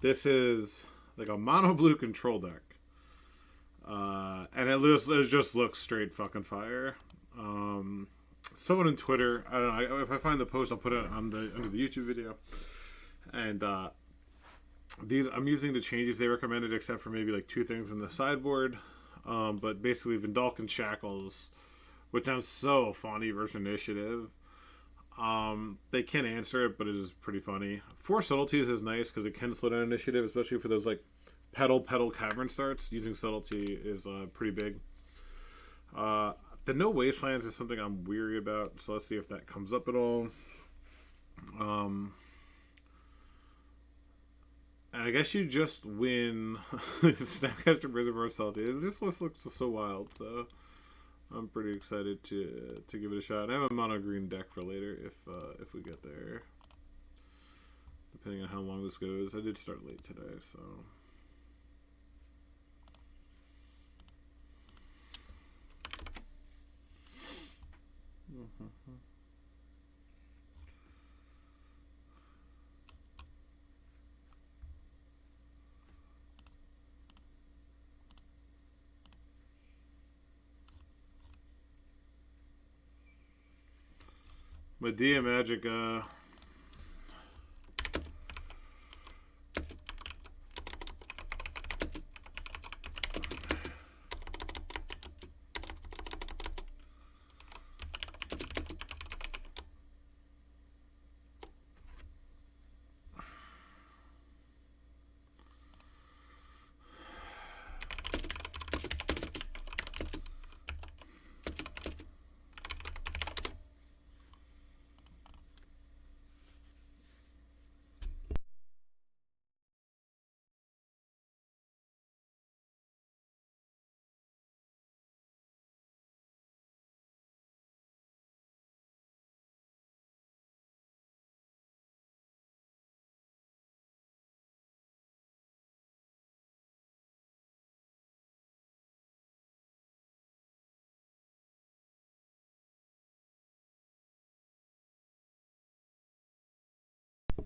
This is like a mono blue control deck. And it just looks straight fucking fire. Someone on Twitter, I don't know, if I find the post, I'll put it on the under the YouTube video. And these I'm using the changes they recommended, except for maybe like two things in the sideboard. But basically, Vindalkin Shackles, which sounds so funny versus Initiative. They can answer it, but it is pretty funny. Four Subtleties is nice because it can slow down Initiative, especially for those like pedal cavern starts. Using Subtlety is pretty big. The no wastelands is something I'm weary about, so let's see if that comes up at all. And I guess you just win Snapcaster Reservoir Salty. This list looks just so wild, so I'm pretty excited to give it a shot. I have a mono green deck for later if we get there. Depending on how long this goes. I did start late today, so. Medea Magica.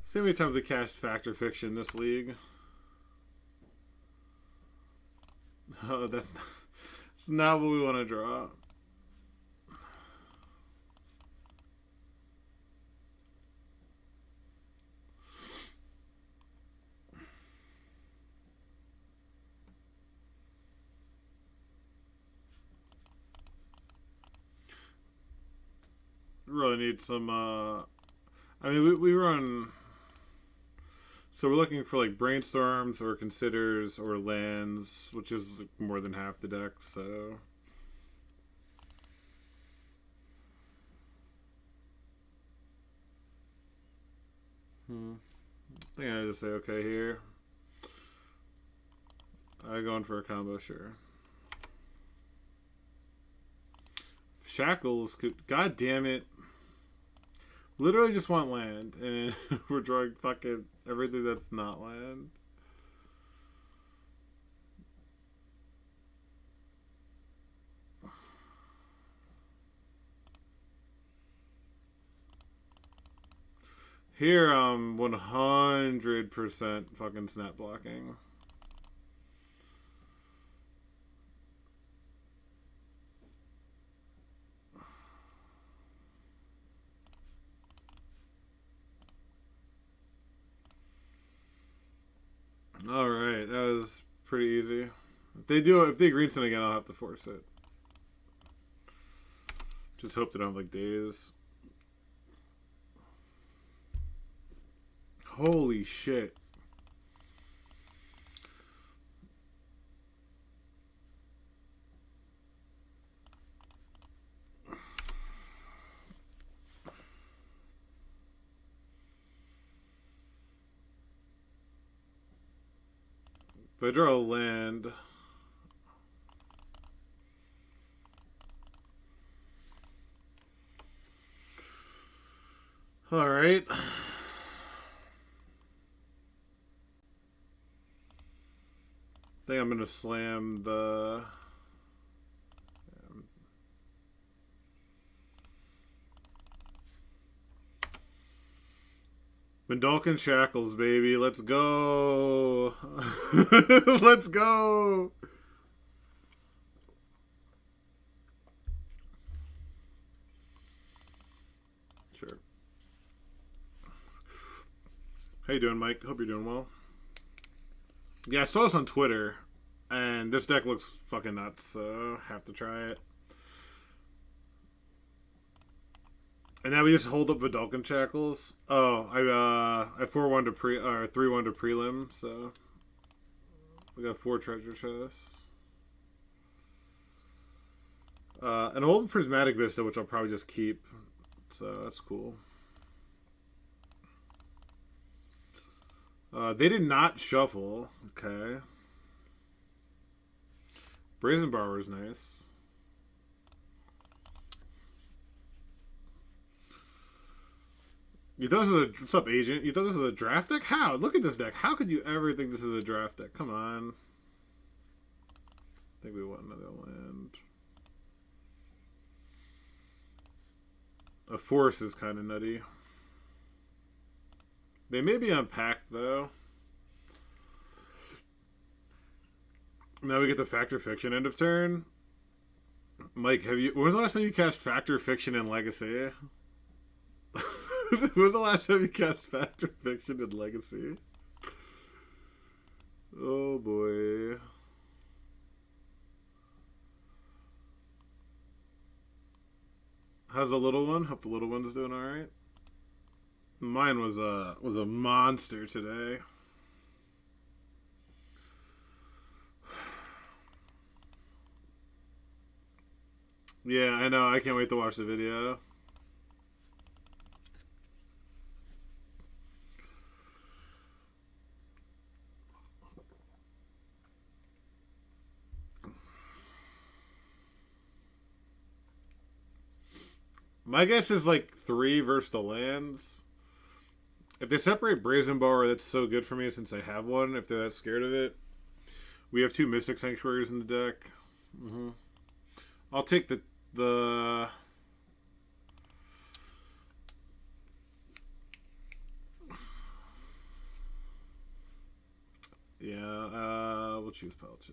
See how many times we cast Factor Fiction this league. Oh, that's not what we want to draw. Really need some, I mean, we run, so we're looking for like Brainstorms or Considers or Lands, which is more than half the deck, so. I think I just say okay here. I going for a combo, sure. Shackles, god damn it. Literally just want land, and we're drawing fucking everything that's not land. Here I'm 100% fucking snap blocking. Alright, that was pretty easy. If they greenson again, I'll have to force it. Just hope they don't have like days. Holy shit. If I draw a land, all right. I think I'm gonna slam the. Mendalkin Shackles, baby. Let's go. Let's go. Sure. How you doing, Mike? Hope you're doing well. Yeah, I saw this on Twitter, and this deck looks fucking nuts, so have to try it. And now we just hold up Vidalcan Shackles. Oh, I 4-1 to 3-1 to prelim, so we got 4 treasure chests. An old Prismatic Vista, which I'll probably just keep, so that's cool. They did not shuffle. Okay. Brazen Borrower is nice. You thought this is a... What's up, Agent? You thought this is a draft deck? How? Look at this deck. How could you ever think this is a draft deck? Come on. I think we want another land. A Force is kind of nutty. They may be unpacked, though. Now we get the Factor Fiction end of turn. Mike, when was the last time you cast Factor Fiction in Legacy? When was the last time you cast Factor Fiction in Legacy? Oh boy. How's the little one? Hope the little one's doing alright. Mine was a monster today. Yeah, I know. I can't wait to watch the video. My guess is like 3 versus the lands. If they separate Brazen Borrower, that's so good for me since I have one. If they're that scared of it. We have 2 Mystic Sanctuaries in the deck. I'll take the... Yeah, we'll choose Pal 2.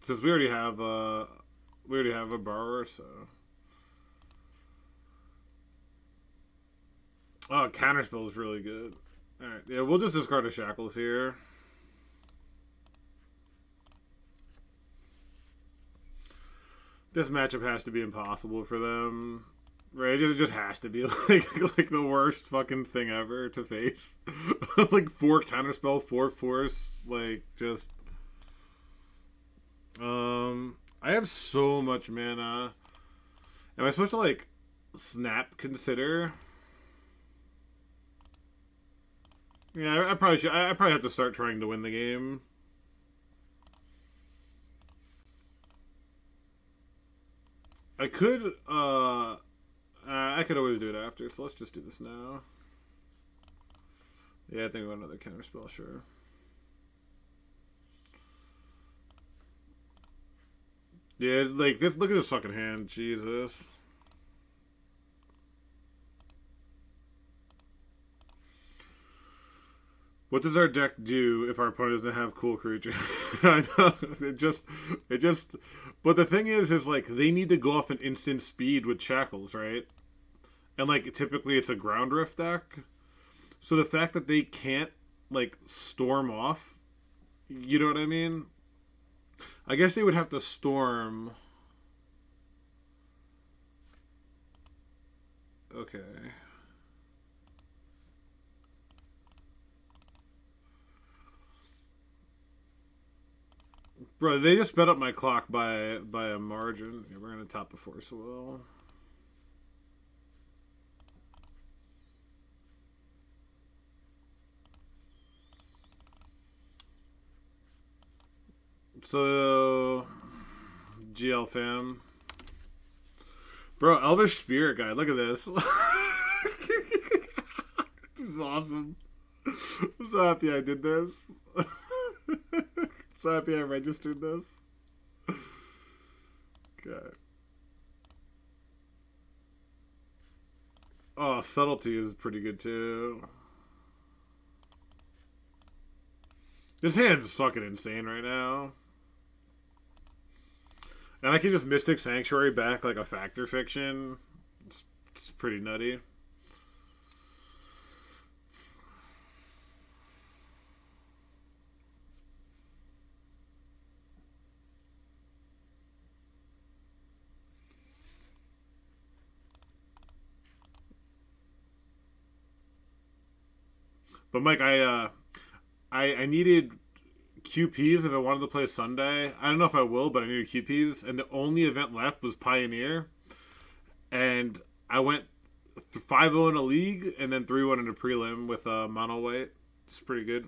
Since we already have a Borrower, so... Oh, Counterspell is really good. Alright, yeah, we'll just discard a Shackles here. This matchup has to be impossible for them. Right? It just has to be like the worst fucking thing ever to face. Like 4 Counterspell, 4 Force, like just... I have so much mana. Am I supposed to like snap Consider? Yeah, I probably should. I probably have to start trying to win the game. I could always do it after, so let's just do this now. Yeah, I think we want another Counterspell, sure. Yeah, like this. Look at this fucking hand, Jesus. What does our deck do if our opponent doesn't have cool creature? I know it just. But the thing is like they need to go off an instant speed with Shackles, right? And like typically it's a Ground Rift deck, so the fact that they can't like storm off, you know what I mean? I guess they would have to storm. Okay. Bro, they just sped up my clock by a margin. Yeah, we're gonna top the Force Will. So GL fam. Bro, Elvish Spirit Guide, look at this. This is awesome. I'm so happy I did this. So happy I registered this. Okay. Oh, Subtlety is pretty good too. This hand's fucking insane right now. And I can just Mystic Sanctuary back like a Factor Fiction. It's pretty nutty. But Mike, I needed QPs if I wanted to play Sunday. I don't know if I will, but I needed QPs, and the only event left was Pioneer, and I went 5-0 in a league and then 3-1 in a prelim with mono white. It's pretty good.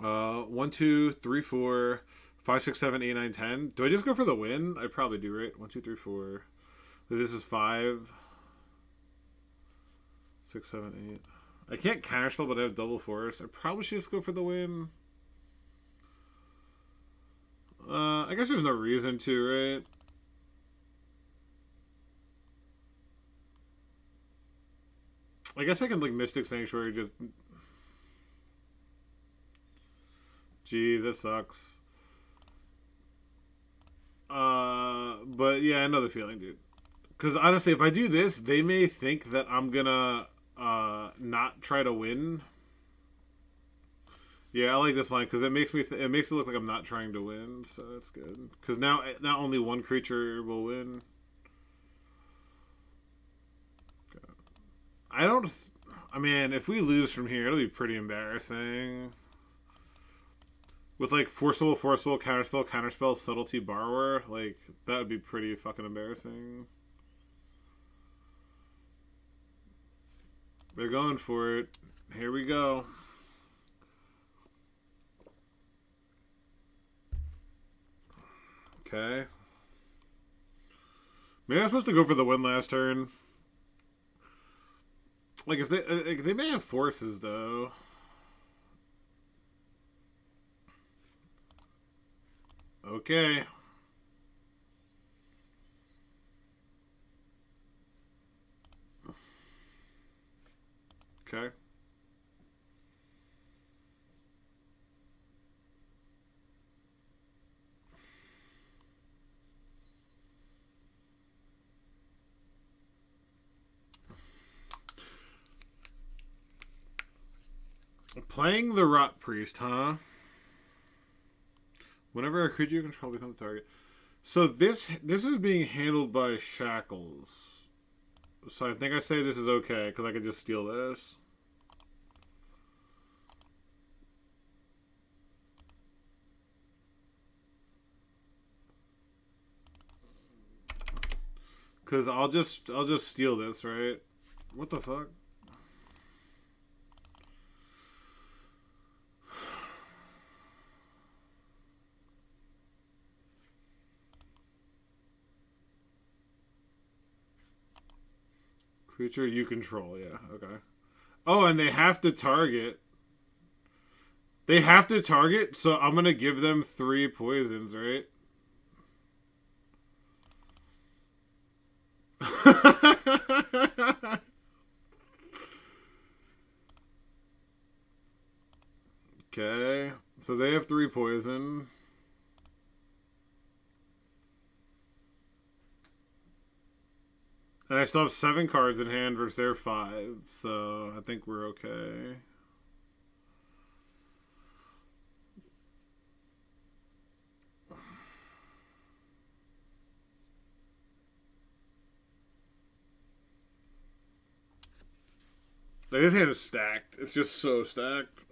1, 2, 3, 4, 5, 6, 7, 8, 9, 10. Do I just go for the win? I probably do, right? 1, 2, 3, 4. This is 5, 6, 7, 8. I can't counterspell, but I have double force. I probably should just go for the win. I guess there's no reason to, right? I guess I can like Mystic Sanctuary just. Jeez, that sucks. But yeah, another feeling, dude. Because honestly, if I do this, they may think that I'm gonna not try to win. Yeah, I like this line because it makes me it makes it look like I'm not trying to win, so that's good. Because now only one creature will win. I don't. I mean, if we lose from here, it'll be pretty embarrassing. With like forcible, counterspell, subtlety, borrower, like that would be pretty fucking embarrassing. They're going for it. Here we go. Okay. Maybe I'm supposed to go for the win last turn. Like if they may have forces though. Okay. Okay. Playing the Rotpriest, huh? Whenever a creature you control becomes a target. So this is being handled by Shackles. So I think I say this is okay, because I could just steal this. Because I'll just steal this, right? What the fuck? Creature you control, yeah, okay. Oh, and they have to target. They have to target, so I'm gonna give them 3 poisons, right? Okay, so they have 3 poison. And I still have 7 cards in hand versus their 5, so I think we're okay. Like, this hand is stacked. It's just so stacked.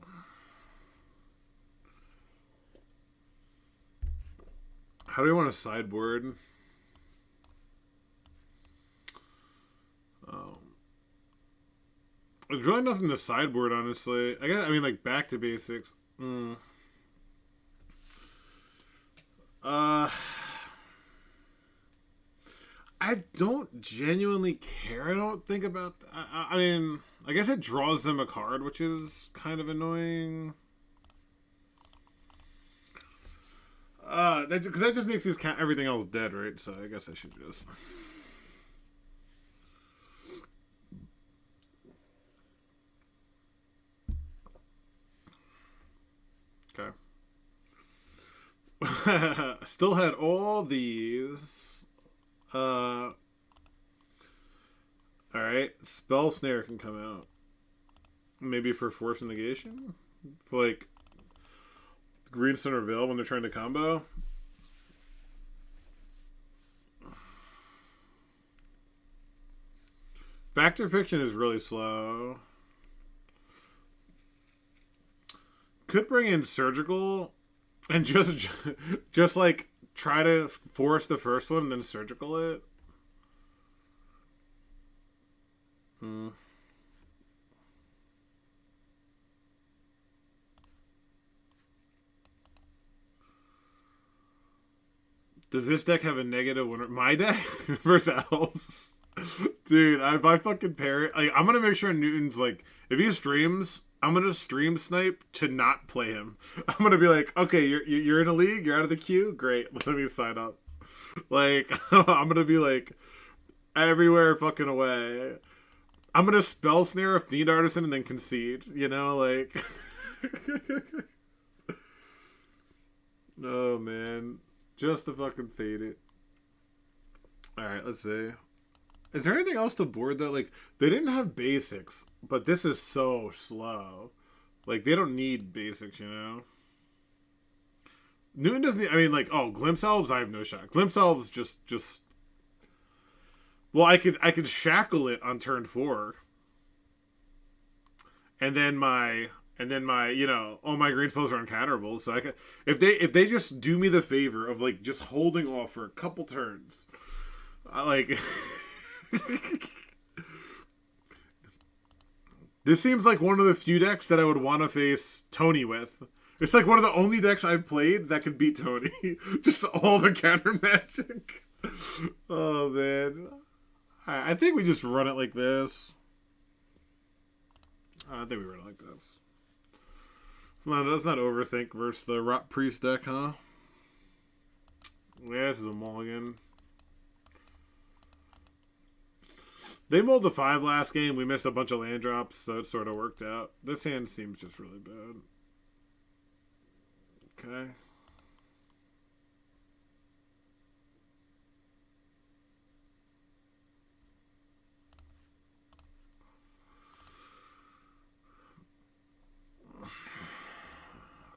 How do we want to sideboard? There's really nothing to sideboard, honestly. I mean, like, back to basics. I don't genuinely care. I don't think about. I mean, I guess it draws them a card, which is kind of annoying. Because that just makes everything else dead, right? So I guess I should just. Okay. Still had all these. Alright. Spell Snare can come out. Maybe for Force Negation? For like Greenstone or Veil when they're trying to combo. Factor Fiction is really slow. Could bring in Surgical and just like try to force the first one and then Surgical it. Does this deck have a negative winner? My deck versus Elves? Dude, if I fucking pair it, like, I'm gonna make sure Newton's like, if he streams, I'm gonna stream snipe to not play him. I'm gonna be like, okay, you're in a league, you're out of the queue, great, let me sign up. Like, I'm gonna be like, everywhere fucking away. I'm gonna spell snare a Fiend Artisan and then concede, you know, like. Oh man, just to fucking fade it. All right, let's see. Is there anything else to board though? Like, they didn't have basics, but this is so slow. Like, they don't need basics, you know? Newton doesn't need, I mean, like, oh, Glimpse Elves, I have no shot. Glimpse Elves just... Well, I could Shackle it on turn 4. And then my, you know, all my green spells are uncounterable. So I could, if they just do me the favor of, like, just holding off for a couple turns, like... This seems like one of the few decks that I would want to face Tony with. It's like one of the only decks I've played that could beat Tony. Just all the counter magic. Oh man, I think we just run it like this. I think we run it like this. Let's not overthink versus the Rotpriest deck, huh? Yeah, this is a mulligan. They mulled the 5 last game. We missed a bunch of land drops, so it sort of worked out. This hand seems just really bad. Okay.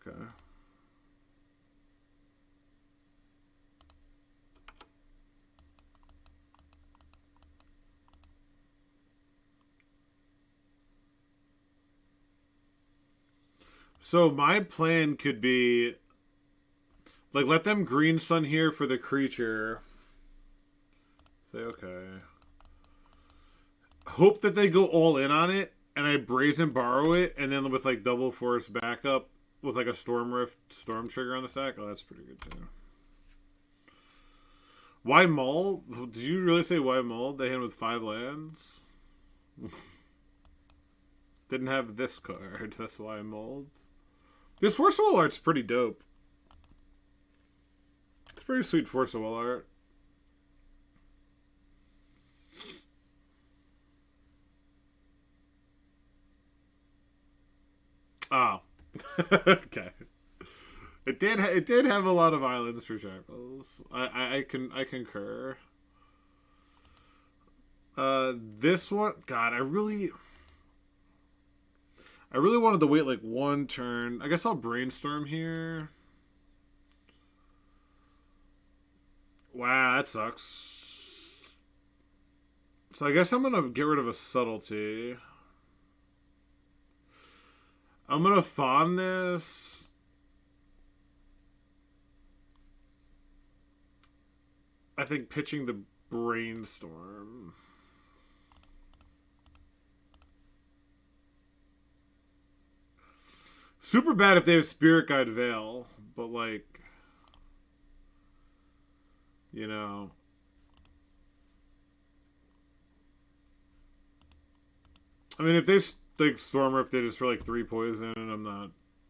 Okay. So my plan could be, like, let them green sun here for the creature. Say, okay. Hope that they go all in on it, and I brazen borrow it, and then with, like, double force backup with, like, a Storm Rift Storm Trigger on the stack. Oh, that's pretty good, too. Why mull? Did you really say why mull? They hand with 5 lands? Didn't have this card. That's why I mulled. This Force of Will art's pretty dope. It's pretty sweet Force of Will art. Oh. Okay. It did have a lot of islands for Shackles. I concur. This one, God, I really wanted to wait like one turn. I guess I'll brainstorm here. Wow, that sucks. So I guess I'm gonna get rid of a subtlety. I'm gonna fawn this. I think pitching the brainstorm. Super bad if they have Spirit Guide Veil, but like, you know. I mean, if they like Stormer, if they just for like 3 poison, I'm not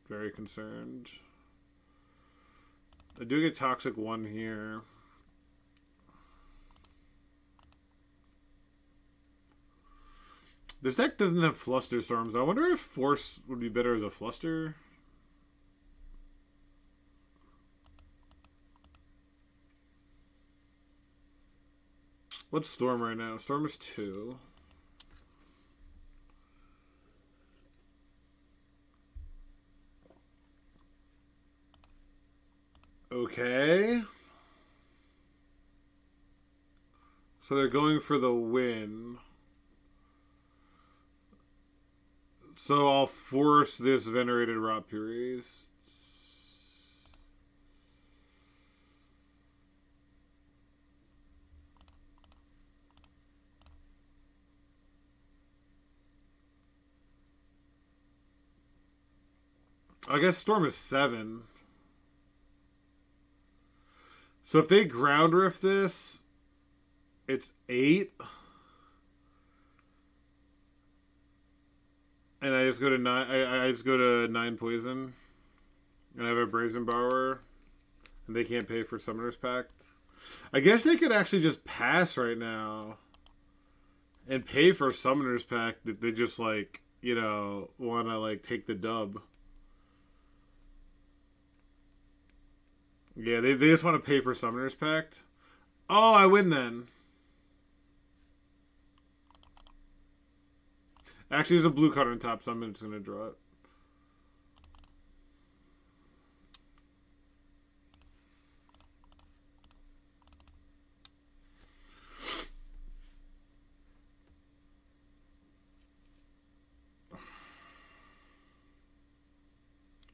very concerned. I do get Toxic 1 here. This deck doesn't have Fluster Storms. I wonder if Force would be better as a Fluster. What's Storm right now? Storm is 2. Okay. So they're going for the win. So I'll force this Venerated Rotpriest. I guess Storm is 7. So if they ground rift this, it's 8. And I just go to 9. I just go to 9 poison. And I have a Brazen Borrower. And they can't pay for Summoner's Pact. I guess they could actually just pass right now. And pay for Summoner's Pact if they just, like, you know, want to, like, take the dub. Yeah, they just want to pay for Summoner's Pact. Oh, I win then. Actually, there's a blue card on top, so I'm just going to draw it.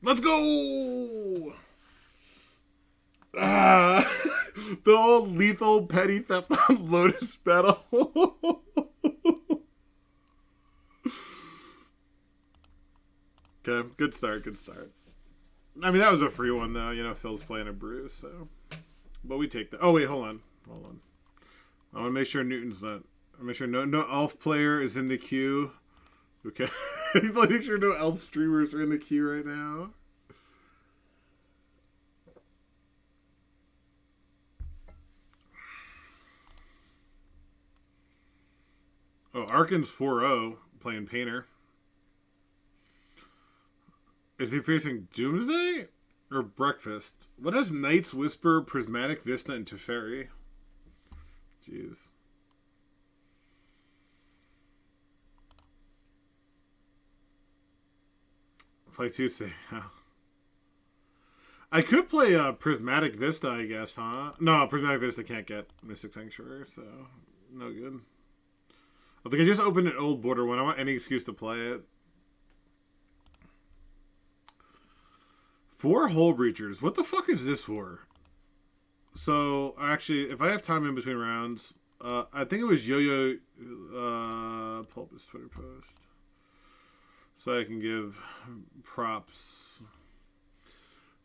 Let's go! Ah, the old lethal petty theft on Lotus Battle. Okay, good start, good start. I mean, that was a free one, though. You know, Phil's playing a Bruce, so. But we take that. Oh, wait, hold on. Hold on. I want to make sure Newton's not. I make sure no elf player is in the queue. Okay. Make sure no elf streamers are in the queue right now. Oh, Arkan's 4-0 playing Painter. Is he facing Doomsday or Breakfast? What has Knight's Whisper, Prismatic Vista, and Teferi? Jeez. Play Tuesday. I could play Prismatic Vista, I guess, huh? No, Prismatic Vista can't get Mystic Sanctuary, so no good. I think I just opened an old border one. I want any excuse to play it. 4 Hull Breachers. What the fuck is this for? So, actually, if I have time in between rounds, I think it was Yo-Yo pull up his Twitter post. So I can give props.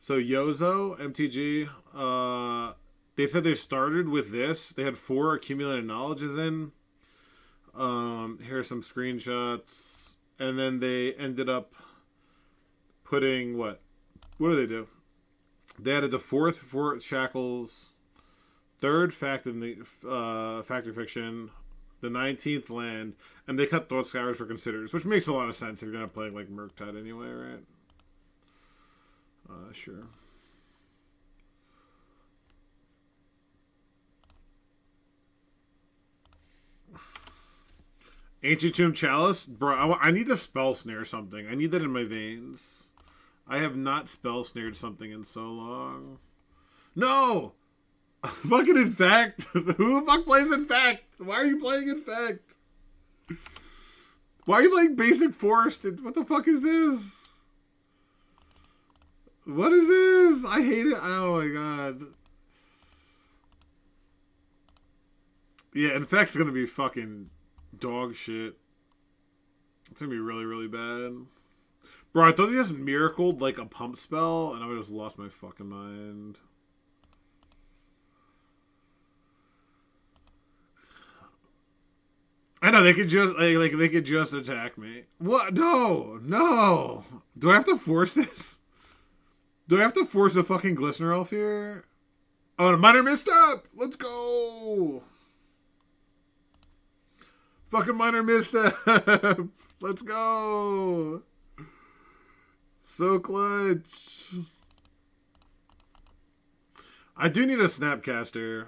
So, Yozo, MTG, they said they started with this. They had 4 accumulated knowledges in. Here are some screenshots. And then they ended up putting what? What do they do? They added the 4th for Shackles, 3rd Factory Fiction, the 19th Land, and they cut Thought Scours for Considers, which makes a lot of sense if you're not playing like Murktide anyway, right? Sure. Ancient Tomb Chalice? Bro, I need to spell snare something. I need that in my veins. I have not spell snared something in so long. No! Fucking Infect! Who the fuck plays Infect? Why are you playing Infect? Why are you playing Basic Forest? What the fuck is this? What is this? I hate it. Oh my god. Yeah, Infect's gonna be fucking dog shit. It's gonna be really, really bad. Bro, I thought he just miracled like a pump spell, and I would have just lost my fucking mind. I know they could just like they could just attack me. What? No, no. Do I have to force this? Do I have to force a fucking Glistener Elf here? Oh, a minor misstep. Let's go. Fucking minor misstep. Let's go. So clutch. I do need a Snapcaster.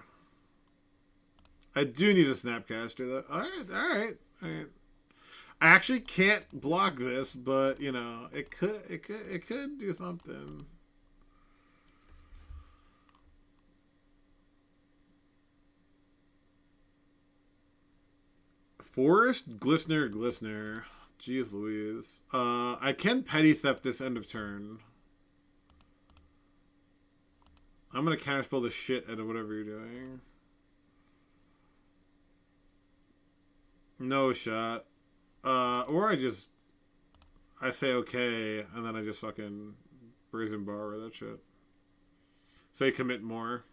I do need a Snapcaster though. Alright. I actually can't block this, but you know, it could do something. Forest, Glistener. Jeez Louise. I can petty theft this end of turn. I'm gonna counterspell the shit out of whatever you're doing. No shot. Or I say okay, and then I just fucking brazen bar that shit. Say commit more.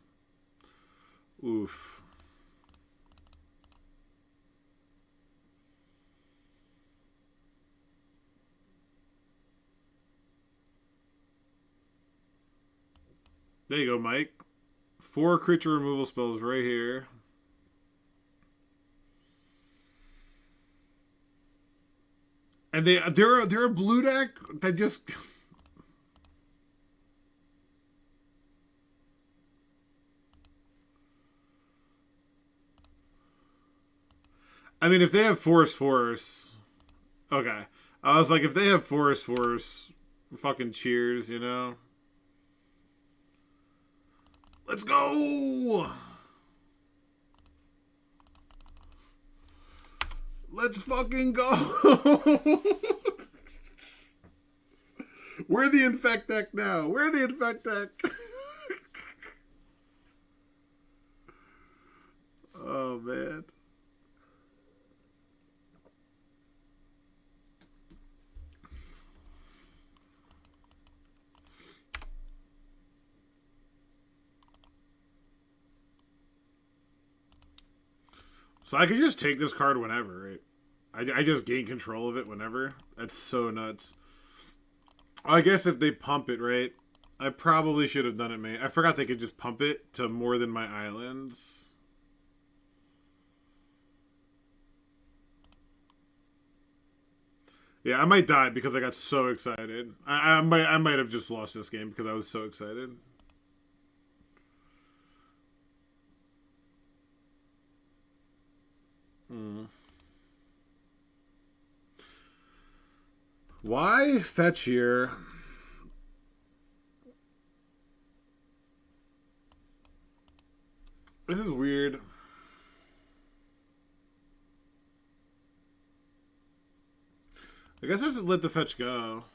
Oof. There you go, Mike. 4 creature removal spells right here. And they're a blue deck that just I mean, if they have Force, okay. I was like, if they have Force, fucking cheers, you know? Let's go! Let's fucking go! We're the Infect deck now. We're the Infect deck. Oh, man. So I could just take this card whenever, right? I just gain control of it whenever. That's so nuts. I guess if they pump it, right? I probably should have done it, man. I forgot they could just pump it to more than my islands. Yeah, I might die because I got so excited. I might have just lost this game because I was so excited. Why fetch here? This is weird. I guess I should let the fetch go.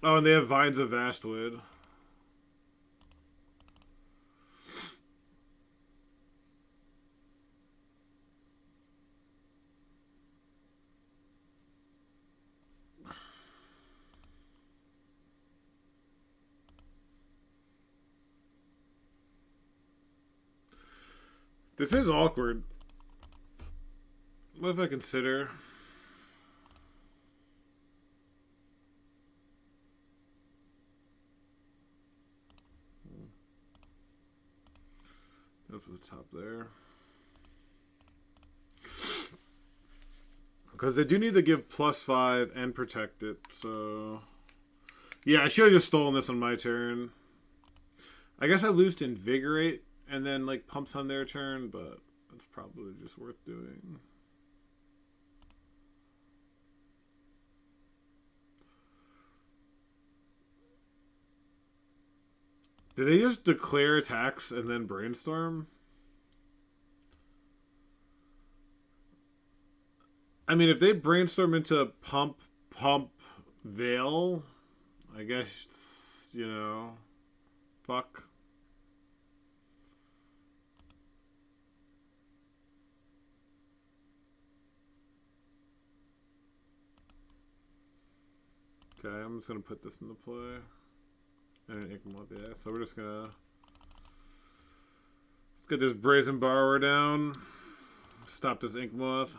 Oh, and they have Vines of Vastwood. This is awkward. What if I consider? Up to the top there. Because they do need to give +5 and protect it, so... Yeah, I should have just stolen this on my turn. I guess I lose to Invigorate and then, like, pumps on their turn, but it's probably just worth doing. Did they just declare attacks and then brainstorm? I mean, if they brainstorm into pump, veil, I guess, you know, fuck. Okay, I'm just going to put this into play. And Inkmoth, yeah. So we're just going to... Let's get this Brazen Borrower down. Stop this Inkmoth.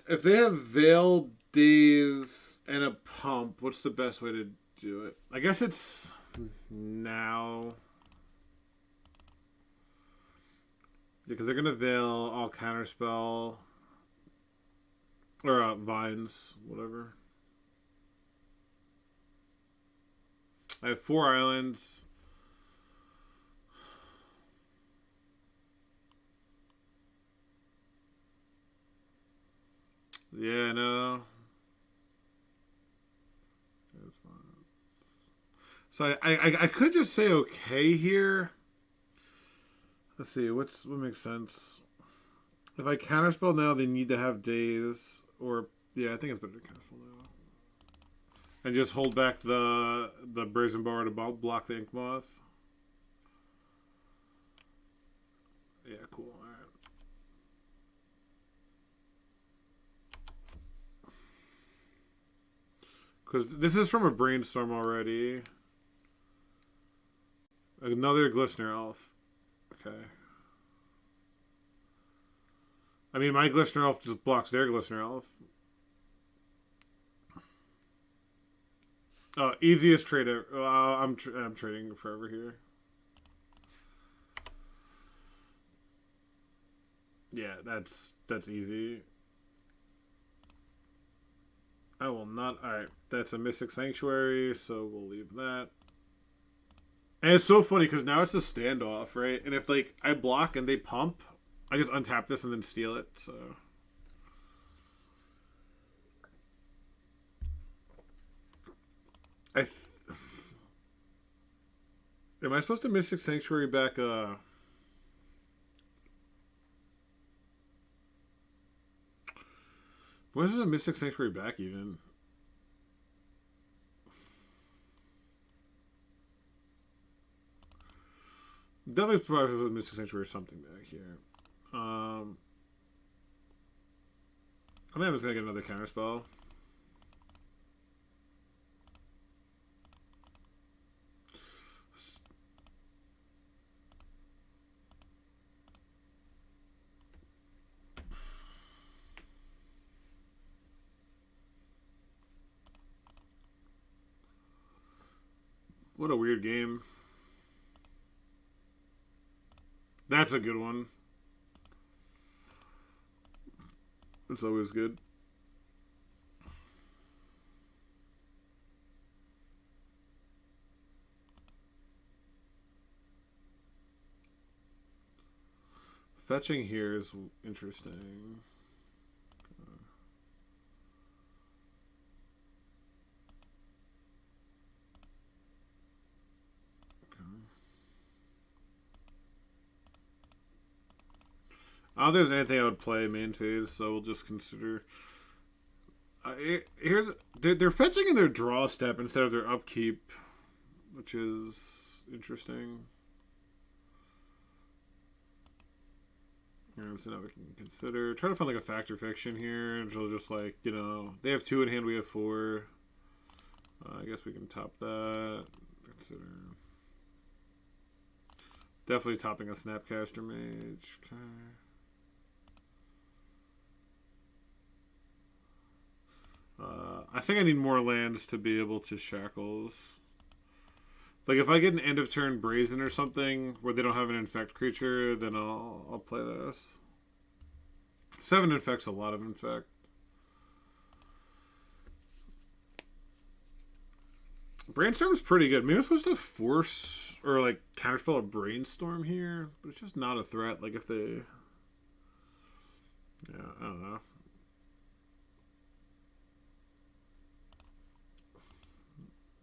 if they have Veil, Daze, and a Pump, what's the best way to do it? I guess it's now. Because they're going to Veil, all Counterspell, or Vines, whatever. I have 4 islands. Yeah, no. That's fine. So I could just say okay here. Let's see, what makes sense? If I counterspell now, they need to have Daze, or yeah, I think it's better to counterspell now. And just hold back the Brazen Bar to block the Ink Moth. Yeah, cool. Alright. Because this is from a Brainstorm already. Another Glistener Elf. Okay. I mean, my Glistener Elf just blocks their Glistener Elf. Easiest trade ever. I'm trading forever here. Yeah, that's easy. I will not. Alright, that's a Mystic Sanctuary, so we'll leave that. And it's so funny because now it's a standoff, right? And if like I block and they pump, I just untap this and then steal it. So am I supposed to Mystic Sanctuary back? When is the Mystic Sanctuary back even? Definitely probably with Mystic Sanctuary or something back here. I think I'm just gonna get another counterspell. What a weird game. That's a good one. It's always good. Fetching here is interesting. I don't think there's anything I would play main phase, so we'll just consider. They're fetching in their draw step instead of their upkeep, which is interesting. So now we can consider try to find like a factor fiction here, and she'll just like they have 2 in hand, we have 4. I guess we can top that. Consider definitely topping a Snapcaster Mage. Okay. I think I need more lands to be able to Shackles. Like if I get an end of turn Brazen or something where they don't have an Infect creature, then I'll play this. 7 Infect's a lot of Infect. Brainstorm's pretty good. Maybe I'm supposed to force or like counterspell a Brainstorm here, but it's just not a threat. Like if they, yeah, I don't know.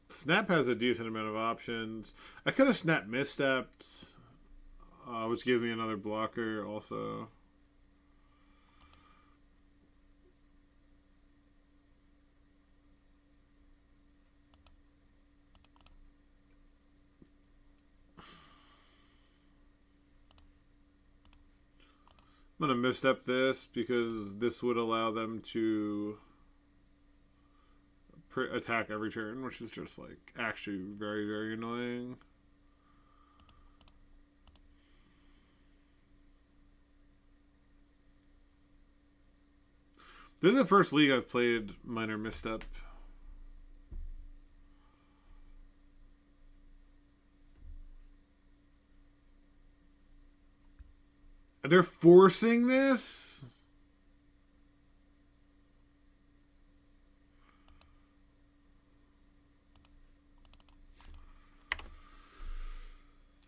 Snap has a decent amount of options. I could have Snap misstepped, which gives me another blocker also. I'm going to misstep this because this would allow them to attack every turn, which is just like actually very, very annoying. This is the first league I've played Minor Misstep. They're forcing this?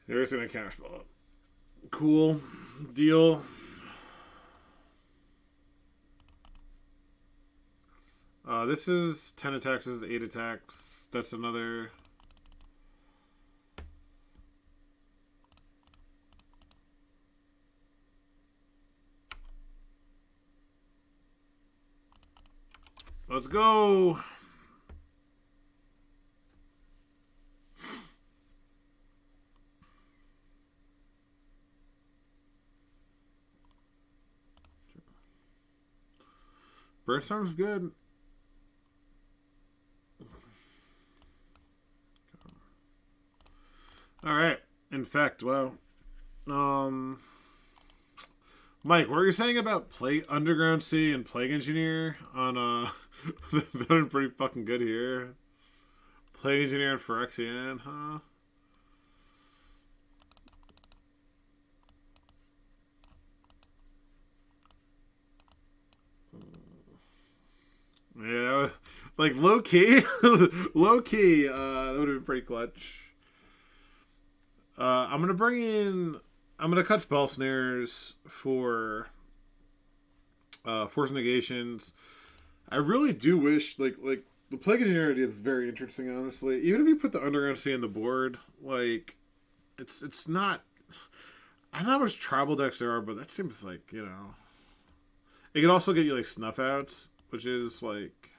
They're just going to cash ball up. Cool. Deal. This is 10 attacks. This is 8 attacks. That's another... Let's go! Brainstorm's good. Alright. Infect, well. Mike, what were you saying about Underground Sea and Plague Engineer on they're doing pretty fucking good here. Plague Engineer and Phyrexian, huh? Yeah, like low key, low key. That would have been pretty clutch. I'm gonna bring in. I'm gonna cut spell snares for force negations. I really do wish like the Plague Engineer idea is very interesting. Honestly, even if you put the Underground Sea on the board, like it's not. I don't know how much tribal decks there are, but that seems like it could also get you like snuff outs, which is like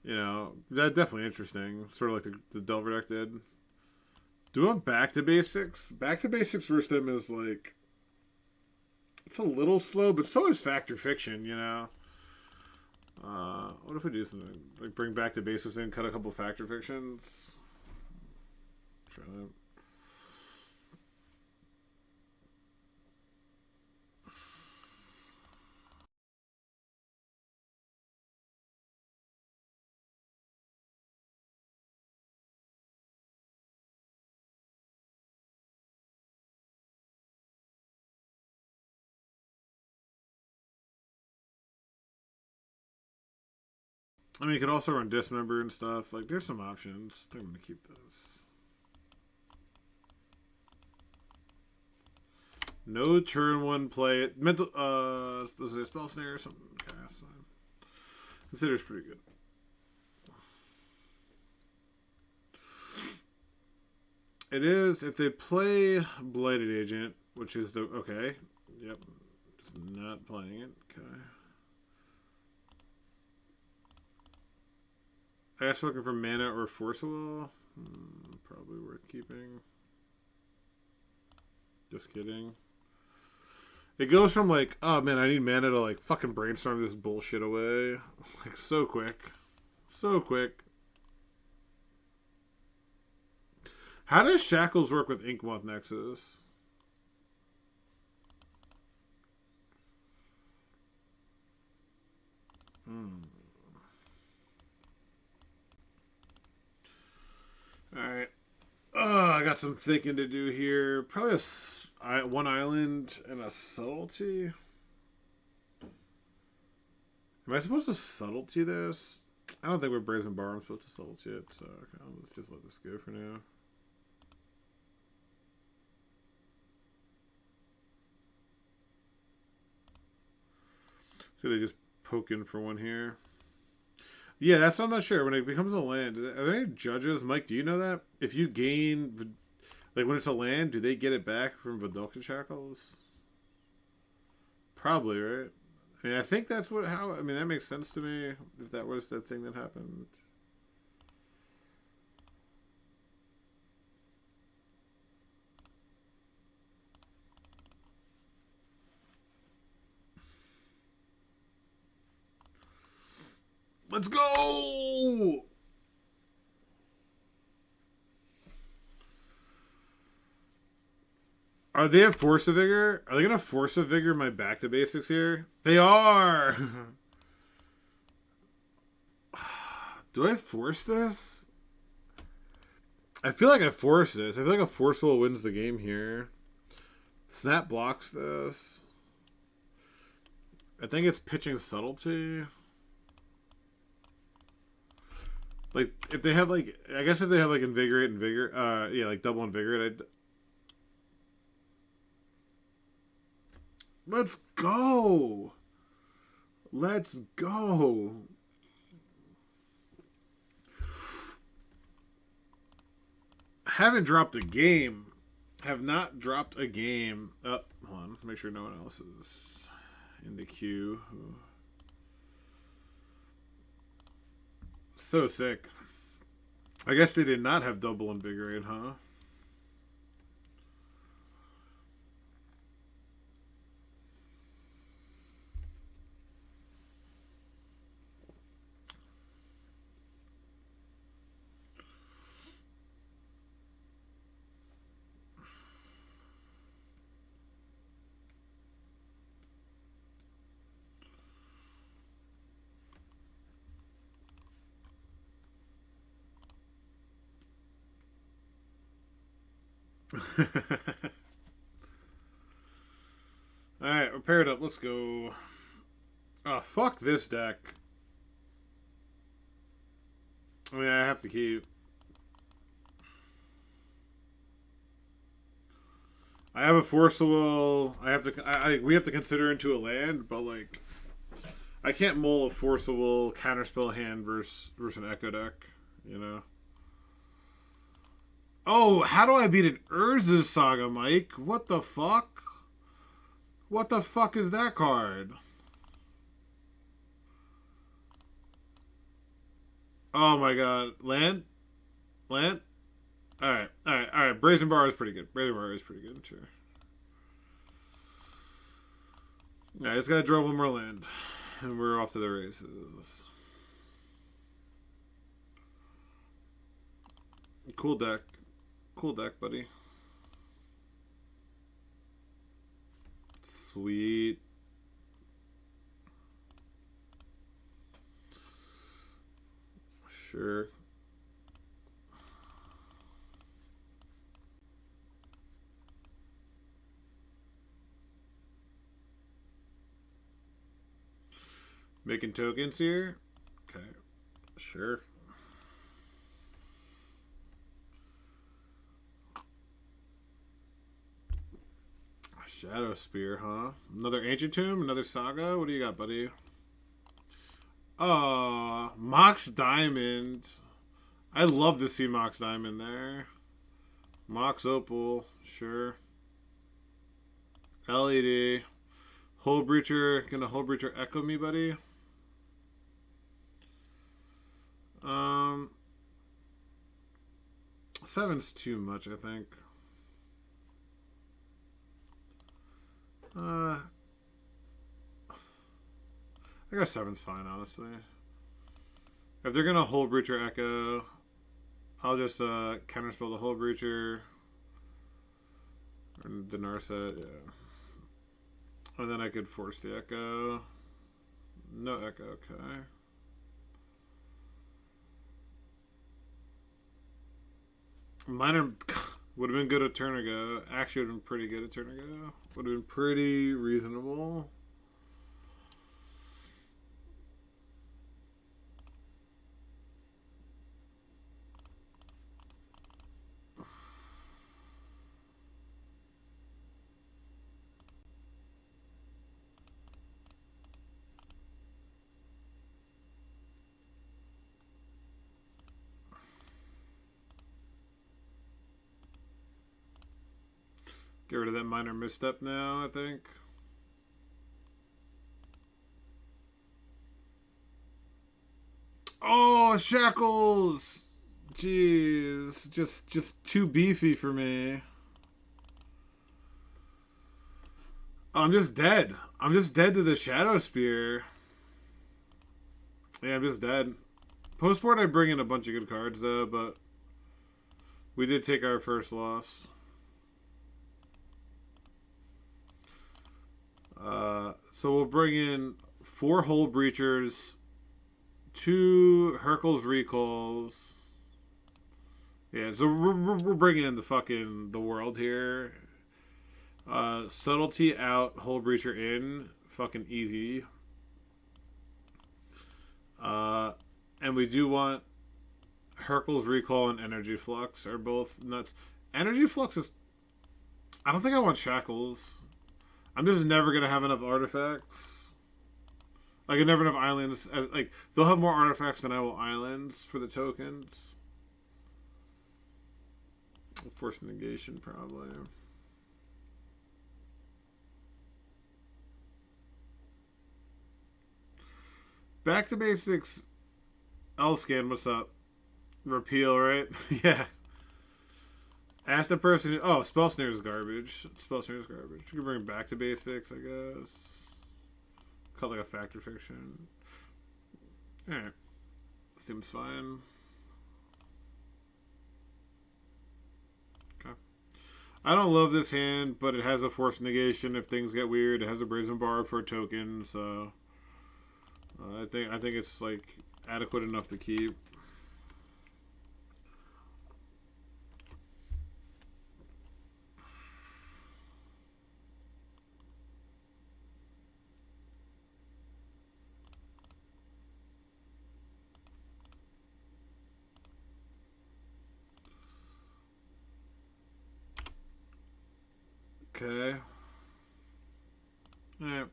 that definitely interesting. Sort of like the Delver deck did. Doing back to basics. Back to basics versus them is like it's a little slow, but so is Fact or Fiction, What if we do something? Like bring back to basics in, cut a couple Fact or Fictions? Try that. I mean, you could also run Dismember and stuff. Like, there's some options. I think I'm going to keep those. No turn one play. Mental, was it a Spell Snare or something? Okay, that's fine. Considers pretty good. It is, if they play Blighted Agent, which is the, okay. Yep. Just not playing it. Okay. I guess looking for mana or Force Will. Probably worth keeping. Just kidding. It goes from like, oh man, I need mana to like fucking brainstorm this bullshit away. Like so quick. So quick. How does Shackles work with Inkmoth Nexus? Alright. I got some thinking to do here. Probably one island and a subtlety. Am I supposed to subtlety this? I don't think we're Brazen Bar. I'm supposed to subtlety it. So okay, let's just let this go for now. So they just poke in for one here. Yeah, that's what I'm not sure. When it becomes a land, are there any judges? Mike, do you know that? If you gain, like when it's a land, do they get it back from Vidalka Shackles? Probably, right? I mean, I think that's I mean, that makes sense to me if that was the thing that happened. Let's go! Are they a Force of Vigor? Are they gonna Force of Vigor my back to basics here? They are! Do I force this? I feel like I force this. I feel like a Forceful wins the game here. Snap blocks this. I think it's pitching Subtlety. Like, if they have, like... I guess if they have, like, Invigorate and Vigor... yeah, like, double Invigorate, Let's go! Let's go! Haven't dropped a game. Have not dropped a game. Oh, hold on. Make sure no one else is in the queue. So sick. I guess they did not have double Invigorate, huh? Alright, we're paired up. Let's go. Oh, fuck this deck. I mean, I have to keep. I have a Force of Will. I have to. We have to consider into a land, but like, I can't mull a Force of Will counterspell hand versus an Echo deck. You know. Oh, how do I beat an Urza's Saga, Mike? What the fuck? What the fuck is that card? Oh my god. Land? Land? Alright, alright, alright. Brazen Bar is pretty good. Brazen Bar is pretty good, sure. Alright, just gotta draw one more land. And we're off to the races. Cool deck. Cool deck, buddy. Sweet. Sure. Making tokens here? Okay. Sure. Shadow Spear, huh? Another Ancient Tomb? Another Saga? What do you got, buddy? Mox Diamond. I love to see Mox Diamond there. Mox Opal, sure. LED. Hull Breacher. Gonna Hull Breacher echo me, buddy? Seven's too much, I think. I guess seven's fine, honestly. If they're gonna Hull Breacher Echo, I'll just counterspell the Hull Breacher. Or the Narset, yeah. And then I could force the Echo. No Echo, okay. Minor would have been good a turn ago. Actually would have been pretty good a turn ago. Would have been pretty reasonable. Get rid of that minor misstep now, I think. Oh, Shackles! Jeez, just too beefy for me. I'm just dead. I'm just dead to the Shadow Spear. Yeah, I'm just dead. Postboard, I bring in a bunch of good cards, though, but we did take our first loss. So we'll bring in 4 Hull Breachers, 2 Hercules Recalls. Yeah, so we're bringing in the world here. Subtlety out, Hull Breacher in. Fucking easy. And we do want Hercules Recall and Energy Flux are both nuts. Energy Flux is... I don't think I want Shackles. I'm just never going to have enough artifacts. Like, I never enough islands. Like, they'll have more artifacts than I will islands for the tokens. Force negation, probably. Back to basics. L-Scan, what's up? Repeal, right? Yeah. Ask the person who... Oh, Spell Snare is garbage. Spell Snare is garbage. You can bring it back to basics, I guess. Cut like a Factor Fiction. Alright. Seems fine. Okay. I don't love this hand, but it has a Force Negation if things get weird. It has a Brazen Bar for a token, so... I think it's, like, adequate enough to keep. Okay. Alright.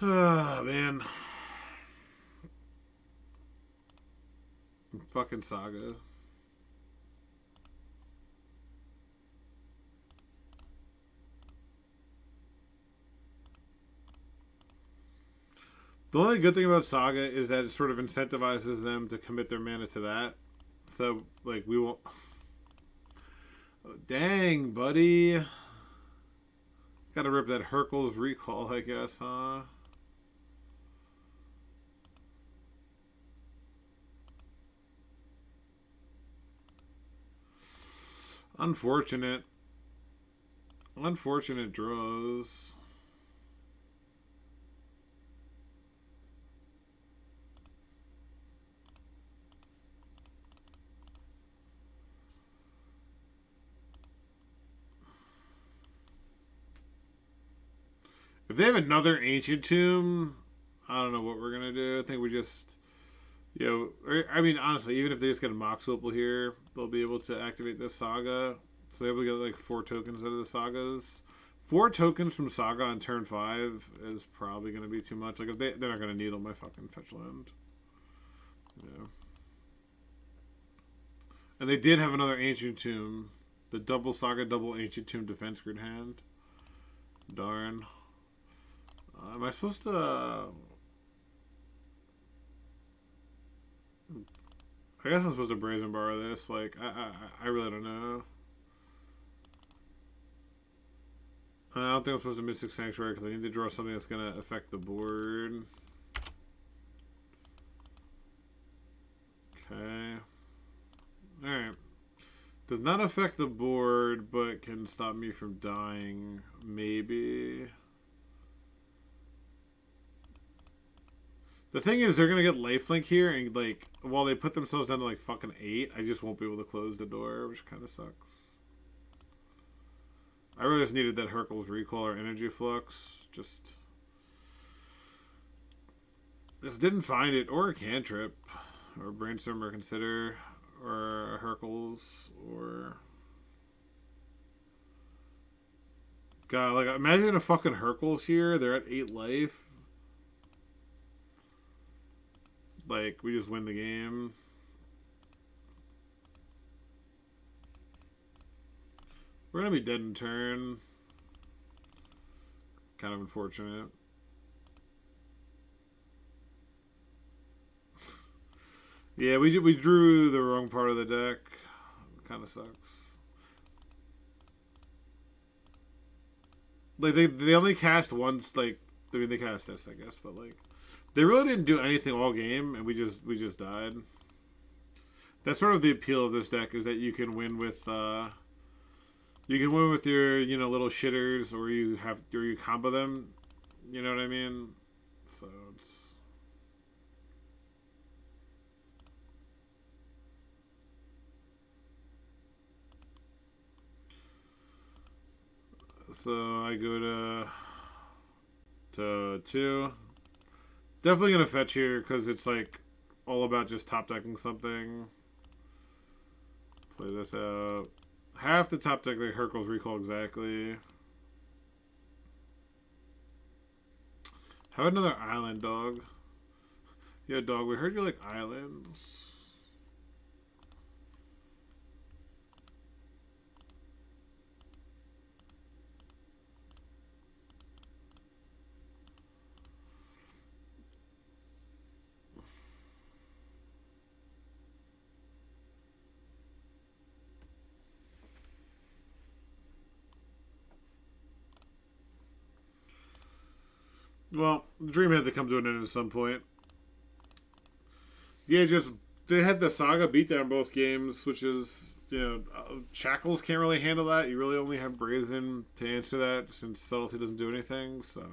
Ah, man. Fucking Saga. The only good thing about Saga is that it sort of incentivizes them to commit their mana to that. So, like, we won't... Oh, dang, buddy. Gotta rip that Hercules Recall, I guess, huh? Unfortunate. Unfortunate draws. If they have another Ancient Tomb, I don't know what we're going to do. I think we just... You know, I mean, honestly, even if they just get a Mox Opal here, they'll be able to activate this Saga. So they're able to get like 4 tokens out of the Sagas. 4 tokens from Saga on turn 5 is probably going to be too much. Like, if they're not going to needle my fucking fetch land. Yeah. And they did have another Ancient Tomb. The double Saga, double Ancient Tomb defense grid hand. Darn. Am I supposed to... I guess I'm supposed to Brazen Bar this. Like, I really don't know. I don't think I'm supposed to Mystic Sanctuary because I need to draw something that's going to affect the board. Okay. Alright. Does not affect the board, but can stop me from dying. Maybe. The thing is, they're going to get lifelink here, and, like, while they put themselves down to, like, fucking 8, I just won't be able to close the door, which kind of sucks. I really just needed that Hercules Recall or Energy Flux. Just didn't find it. Or a Cantrip. Or Brainstorm or Consider. Or a Hercules. Or... God, like, imagine a fucking Hercules here. They're at 8 life. Like, we just win the game. We're going to be dead in turn. Kind of unfortunate. Yeah, we drew the wrong part of the deck. Kind of sucks. Like, they only cast once, like... I mean, they cast this, I guess, but, like... They really didn't do anything all game, and we just died. That's sort of the appeal of this deck, is that you can win with You can win with your, little shitters, or you combo them. You know what I mean? So it's. So I go to 2. Definitely gonna fetch here because it's like all about just top decking something. Play this out. Half the top deck like Hercule's Recall exactly. Have another island, dog. Yeah, dog, we heard you like islands. Well, the dream had to come to an end at some point. Yeah, just they had the Saga beatdown both games, which is Shackles can't really handle that. You really only have Brazen to answer that since Subtlety doesn't do anything. So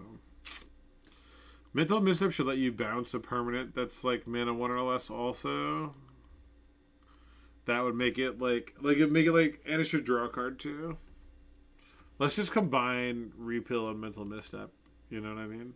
Mental Misstep should let you bounce a permanent that's like mana 1 or less. Also, that would make it and it should draw a card too. Let's just combine Repill and Mental Misstep. You know what I mean?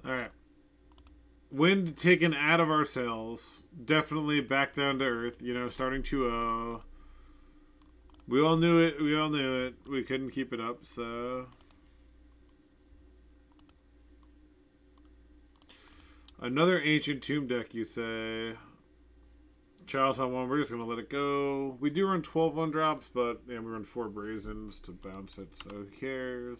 Alright. Wind taken out of our sails. Definitely back down to earth. Starting 2-0. We all knew it. We couldn't keep it up, so. Another Ancient Tomb deck, you say. Child's on 1. We're just going to let it go. We do run 12 1-drops, but we run 4 Brazens to bounce it, so who cares?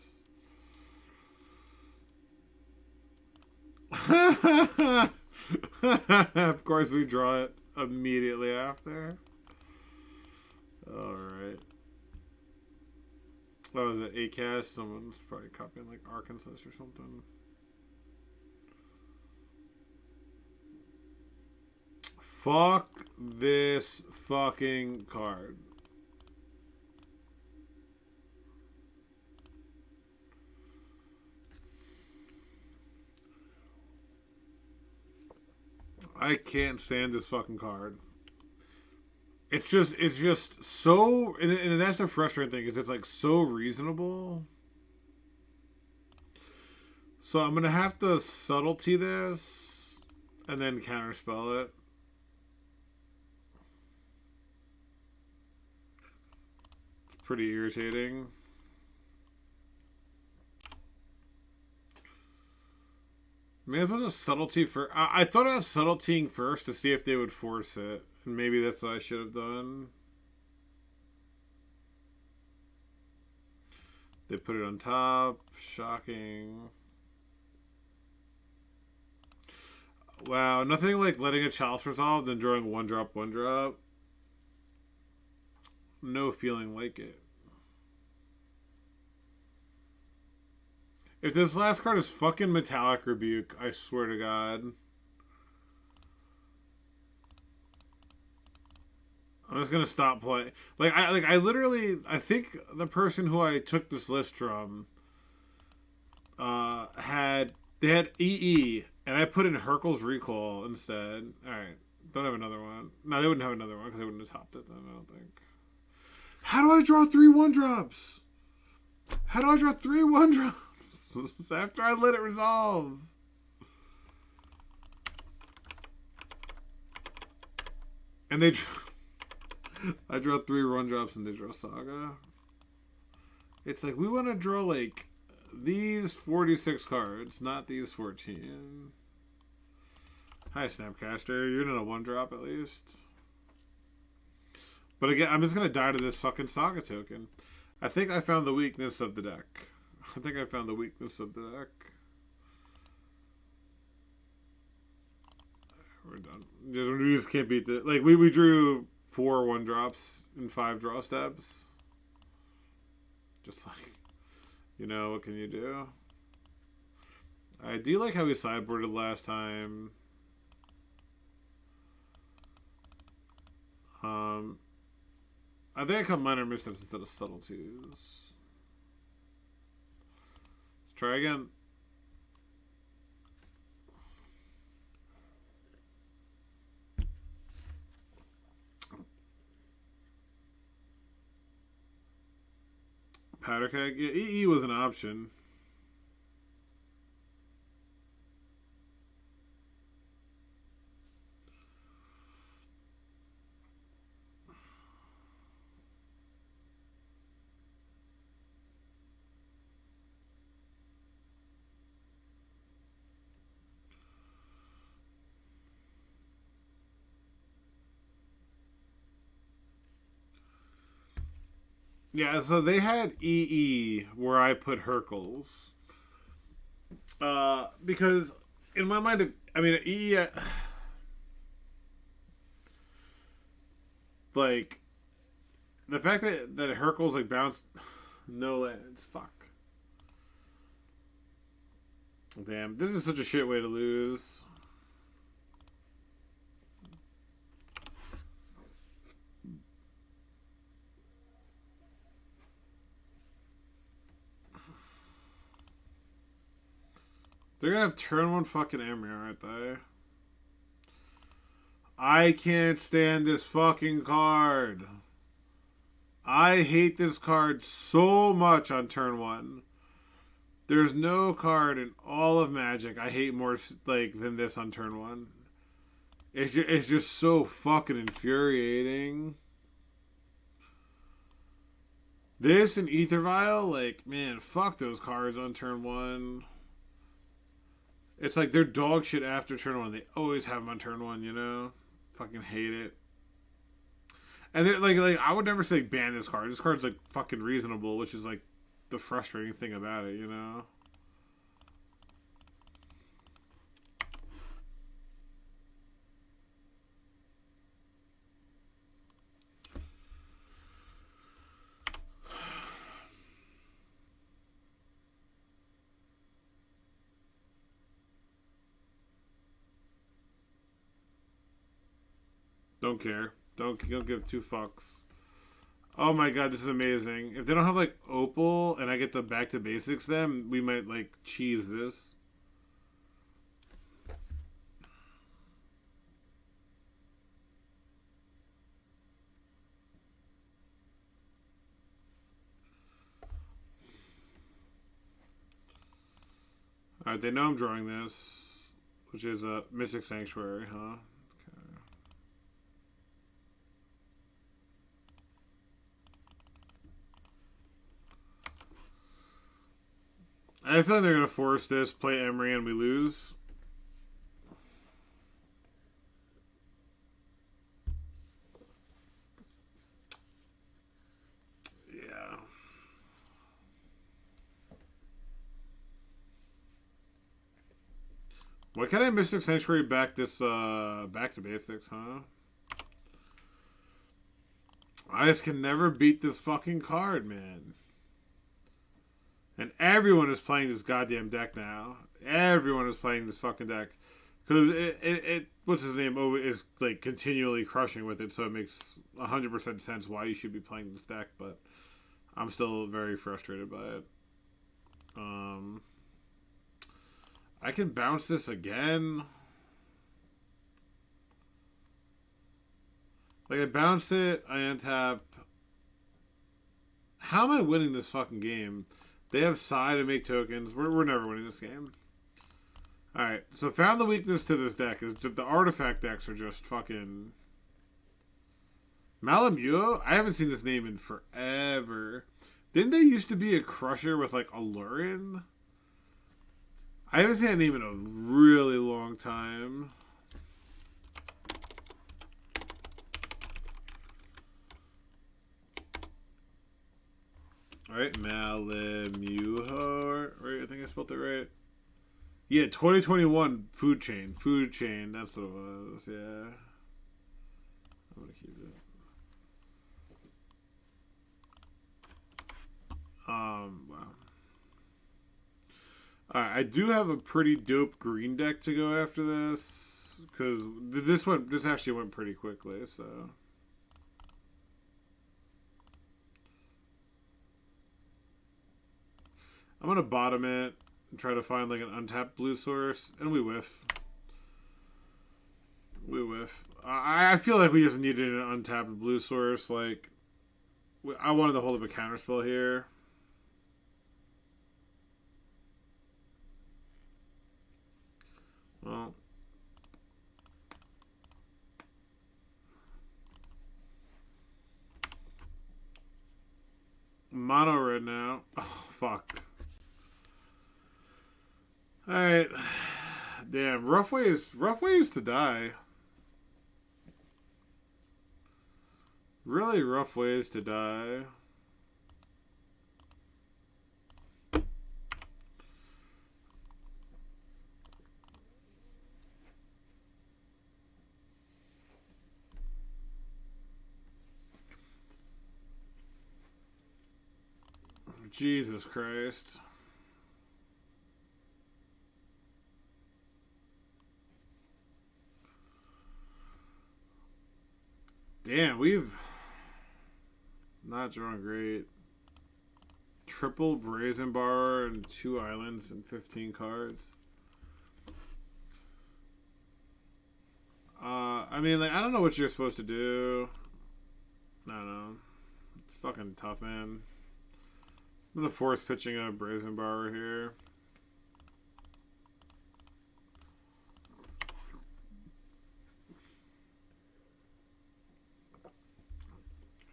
Of course, we draw it immediately after. Alright. What was it? A-cast? Someone's probably copying like Arkansas or something. Fuck this fucking card. I can't stand this fucking card. It's just so, and that's the frustrating thing, is it's like so reasonable. So I'm gonna have to subtlety this and then counterspell it. It's pretty irritating. Maybe it was a subtlety for. I thought I was subtletying first to see if they would force it, and maybe that's what I should have done. They put it on top. Shocking. Wow, nothing like letting a chalice resolve, then drawing 1-drop, 1-drop. No feeling like it. If this last card is fucking Metallic Rebuke, I swear to God. I'm just gonna stop playing. I think the person who I took this list from had EE And I put in Hercule's Recall instead. Alright. Don't have another one. No, they wouldn't have another one because they wouldn't have topped it then, I don't think. How do I draw 3 1-drops? How do I draw 3 1-drops? After I let it resolve. And they I draw 3 1-drops and they draw Saga. It's like, we want to draw, like, these 46 cards, not these 14. Hi, Snapcaster. You're in a 1-drop at least. But again, I'm just going to die to this fucking Saga token. I think I found the weakness of the deck. I think I found the weakness of the deck. We're done. We just can't beat the... Like, we drew 4 1-drops in 5 draw steps. Just like... You know, what can you do? I do like how we sideboarded last time. I think I cut minor missteps instead of subtleties. Let's try again. Powder keg? Yeah, EE was an option. Yeah, so they had EE where I put Hercules. Because in my mind, I mean, EE, like, the fact that Hercules, like, bounced no lands, fuck. Damn, this is such a shit way to lose. They're gonna have turn 1 fucking Emery, aren't they? I can't stand this fucking card. I hate this card so much on turn 1. There's no card in all of Magic I hate more like than this on turn 1. It's just so fucking infuriating. This and Ether Vial, like, man, fuck those cards on turn 1. It's like they're dog shit after turn 1. They always have them on turn 1, you know? Fucking hate it. And they're like I would never say ban this card. This card's like fucking reasonable, which is like the frustrating thing about it, you know? Don't care. Don't give 2 fucks. Oh my god, this is amazing. If they don't have like Opal and I get the back to basics them, we might like cheese this. Alright, they know I'm drawing this, which is a Mystic Sanctuary, huh? I feel like they're going to force this, play Emery, and we lose. Yeah. Why can't I Mystic Sanctuary back this, back to basics, huh? I just can never beat this fucking card, man. And everyone is playing this goddamn deck now. Everyone is playing this fucking deck. Because it what's his name, is like continually crushing with it, so it makes 100% sense why you should be playing this deck, but I'm still very frustrated by it. I can bounce this again. Like, I bounce it, I untap. How am I winning this fucking game? They have side and make tokens. We're never winning this game. Alright, so found the weakness to this deck is the artifact decks are just fucking... Malamuo? I haven't seen this name in forever. Didn't they used to be a crusher with, like, Alurin? I haven't seen that name in a really long time. Alright, Malamuo. Right, I think I spelled it right. Yeah, 2021 Food Chain. Food Chain, that's what it was, yeah. I'm gonna keep it. Wow. Alright, I do have a pretty dope green deck to go after this. Because this actually went pretty quickly, so... I'm gonna bottom it and try to find like an untapped blue source, and we whiff. We whiff. I feel like we just needed an untapped blue source. Like, I wanted to hold up a counterspell here. Well, mono red now. Oh fuck. Alright. Damn, rough ways to die. Really rough ways to die. Jesus Christ. Damn, we've not drawn great. Triple Brazen Bar and 2 islands and 15 cards. I mean, like, I don't know what you're supposed to do. I don't know. It's fucking tough, man. I'm gonna force pitching a Brazen Bar here.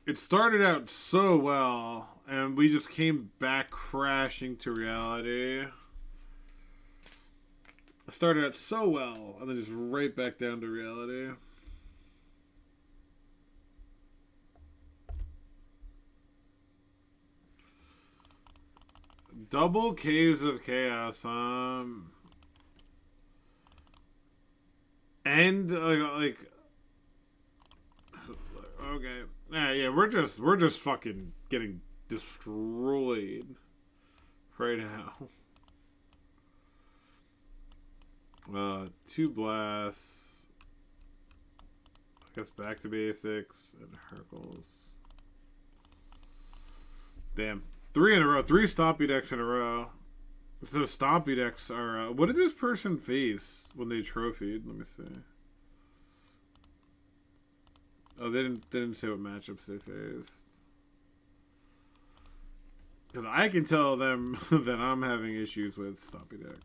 It started out so well, and we just came back crashing to reality. It started out so well, and then just right back down to reality. Double Caves of Chaos, and like okay. Yeah, we're just fucking getting destroyed right now. 2 blasts. I guess back to basics and Hercules. Damn. 3 in a row. 3 Stompy decks in a row. So Stompy decks are... what did this person face when they trophied? Let me see. Oh, they didn't say what matchups they faced. Because I can tell them that I'm having issues with Stompy decks.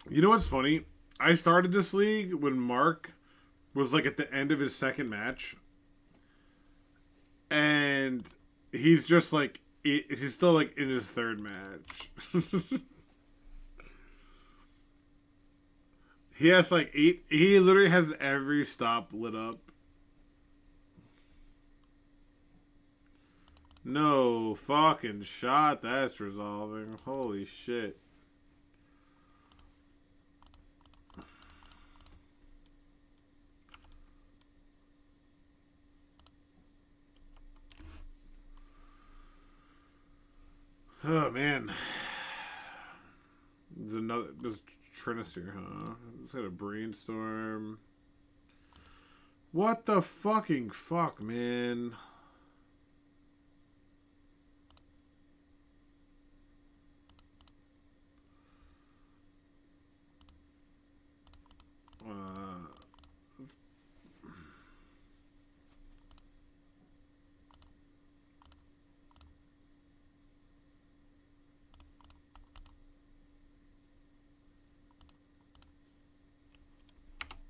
You know what's funny? I started this league when Mark was like at the end of his second match. And he's just like, he's still like in his third match. He has like 8, he literally has every stop lit up. No fucking shot that's resolving. Holy shit. Oh man, there's Trinister, huh? Let's get a brainstorm. What the fucking fuck, man?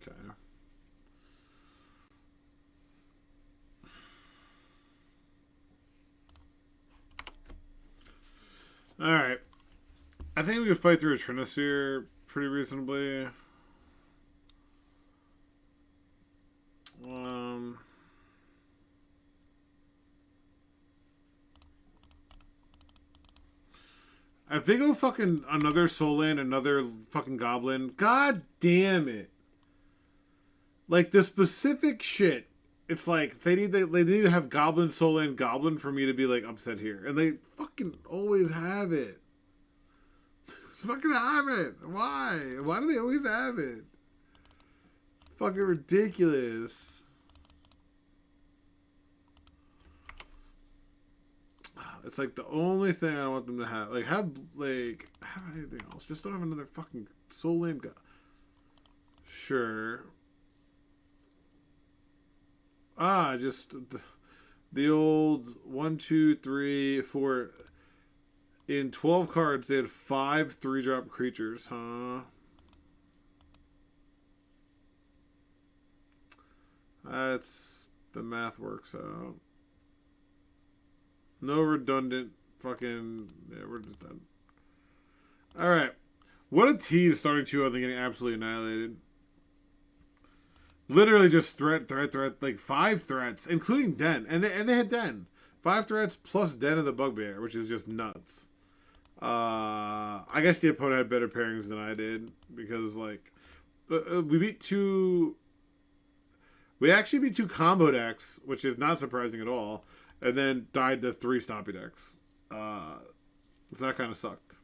Okay. Alright. I think we could fight through a Trinisphere pretty reasonably. If they go fucking another Soul Land, another fucking Goblin, god damn it. Like, the specific shit, it's like, they need to have Goblin, Soul Land, Goblin for me to be, like, upset here. And they fucking always have it. Just fucking have it. Why? Why do they always have it? Fucking ridiculous. It's like the only thing I want them to have. Like, have anything else. Just don't have another fucking Soul Land guy. Sure. Just the old 1, 2, 3, 4. In 12 cards, they had 5 3-drop creatures, huh? That's the math works out. No redundant fucking... Yeah, we're just done. Alright. What a tease starting 2 and getting absolutely annihilated. Literally just threat. Like 5 threats, including Den. And they had Den. 5 threats plus Den of the Bugbear, which is just nuts. I guess the opponent had better pairings than I did. Because, like... we beat 2... We actually beat 2 combo decks, which is not surprising at all. And then died to 3 stompy decks. So that kind of sucked.